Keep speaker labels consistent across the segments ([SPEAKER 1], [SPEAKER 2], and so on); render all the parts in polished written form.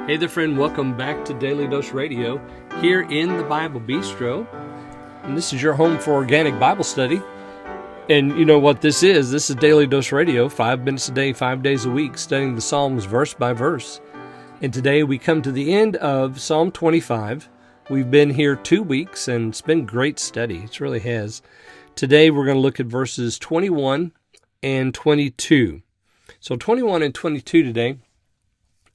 [SPEAKER 1] Hey there, friend. Welcome back to Daily Dose Radio here in the Bible Bistro. And this is your home for organic Bible study. And you know what this is? This is Daily Dose Radio, 5 minutes a day, 5 days a week, studying the Psalms verse by verse. And today we come to the end of Psalm 25. We've been here 2 weeks, and it's been great study. It really has. Today we're going to look at verses 21 and 22. So 21 and 22 today.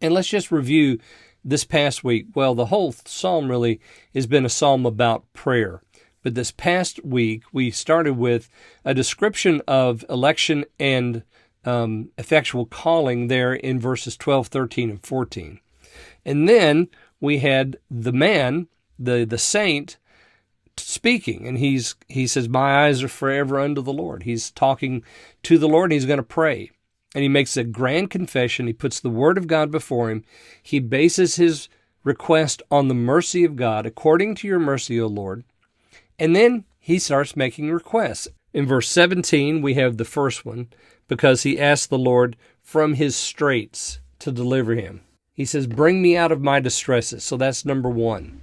[SPEAKER 1] And let's just review this past week. Well, the whole psalm really has been a psalm about prayer. But this past week, we started with a description of election and effectual calling there in verses 12, 13, and 14. And then we had the man, the saint, speaking. And he says, my eyes are forever unto the Lord. He's talking to the Lord, and he's going to pray. And he makes a grand confession. He puts the word of God before him. He bases his request on the mercy of God, according to your mercy, O Lord. And then he starts making requests. In verse 17, we have the first one, because he asked the Lord from his straits to deliver him. He says, bring me out of my distresses. So that's number one.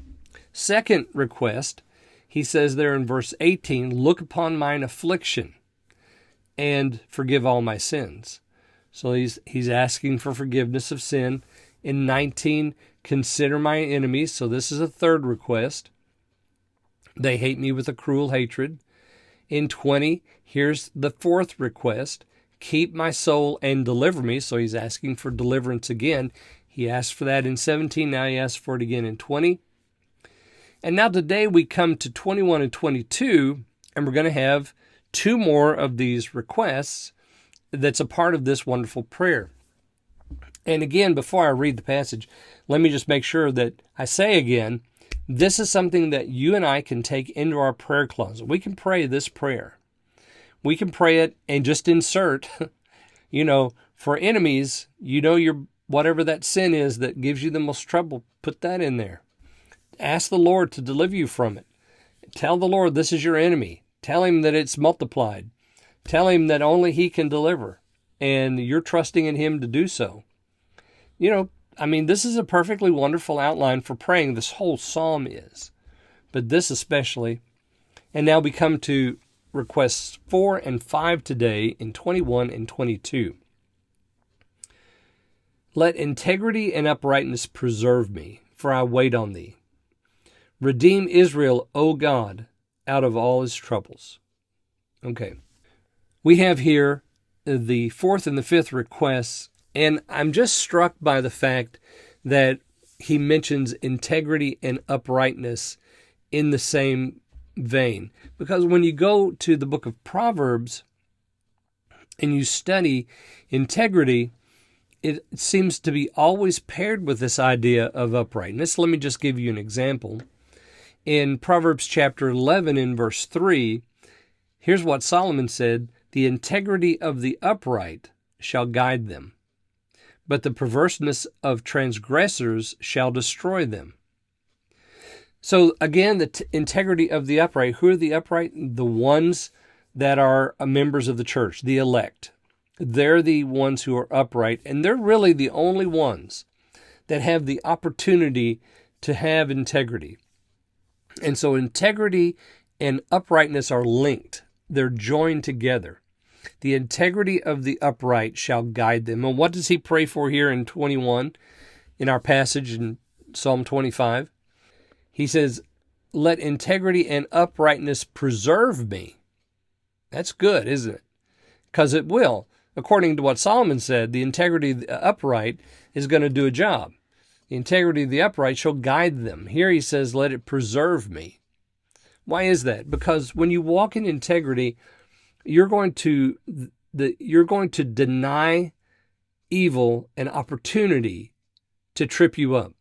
[SPEAKER 1] Second request, he says there in verse 18, look upon mine affliction and forgive all my sins. So he's asking for forgiveness of sin. In 19, consider my enemies. So this is a third request. They hate me with a cruel hatred. In 20, here's the fourth request. Keep my soul and deliver me. So he's asking for deliverance again. He asked for that in 17. Now he asks for it again in 20. And now today we come to 21 and 22, and we're going to have two more of these requests that's a part of this wonderful prayer. And again, before I read the passage, let me just make sure that I say again, this is something that you and I can take into our prayer closet. We can pray this prayer. We can pray it and just insert, for enemies, your whatever that sin is that gives you the most trouble, put that in there. Ask the Lord to deliver you from it. Tell the Lord this is your enemy. Tell him that it's multiplied. Tell him that only he can deliver, and you're trusting in him to do so. This is a perfectly wonderful outline for praying. This whole psalm is, but this especially. And now we come to requests 4 and 5 today in 21 and 22. Let integrity and uprightness preserve me, for I wait on thee. Redeem Israel, O God, out of all his troubles. Okay. We have here the fourth and the fifth requests, and I'm just struck by the fact that he mentions integrity and uprightness in the same vein. Because when you go to the book of Proverbs and you study integrity, it seems to be always paired with this idea of uprightness. Let me just give you an example. In Proverbs chapter 11 in verse 3, here's what Solomon said, the integrity of the upright shall guide them, but the perverseness of transgressors shall destroy them. So again, the integrity of the upright. Who are the upright? The ones that are members of the church, the elect. They're the ones who are upright, and they're really the only ones that have the opportunity to have integrity. And so integrity and uprightness are linked. They're joined together. The integrity of the upright shall guide them. And what does he pray for here in 21, in our passage in Psalm 25? He says, let integrity and uprightness preserve me. That's good, isn't it? Because it will. According to what Solomon said, the integrity of the upright is going to do a job. The integrity of the upright shall guide them. Here he says, let it preserve me. Why is that? Because when you walk in integrity, you're going to deny evil an opportunity to trip you up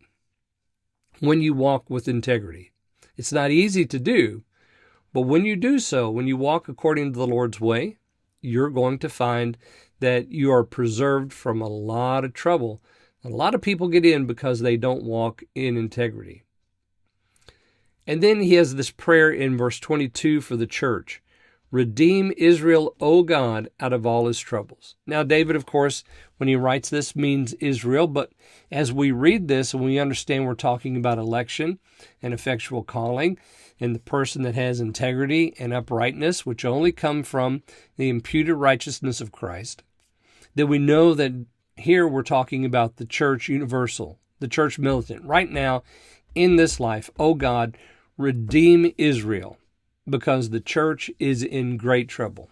[SPEAKER 1] when you walk with integrity. It's not easy to do, but when you do so, when you walk according to the Lord's way, you're going to find that you are preserved from a lot of trouble. A lot of people get in because they don't walk in integrity. And then he has this prayer in verse 22 for the church. Redeem Israel, O God, out of all his troubles. Now, David, of course, when he writes this, means Israel, but as we read this and we understand we're talking about election and effectual calling and the person that has integrity and uprightness, which only come from the imputed righteousness of Christ, then we know that here we're talking about the church universal, the church militant. Right now, in this life, O God, redeem Israel, because the church is in great trouble.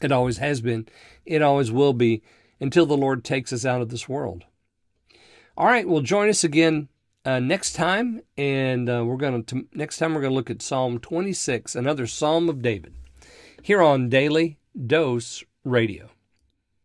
[SPEAKER 1] It always has been. It always will be until the Lord takes us out of this world. All right, well, join us again next time, and next time we're going to look at Psalm 26, another Psalm of David, here on Daily Dose Radio.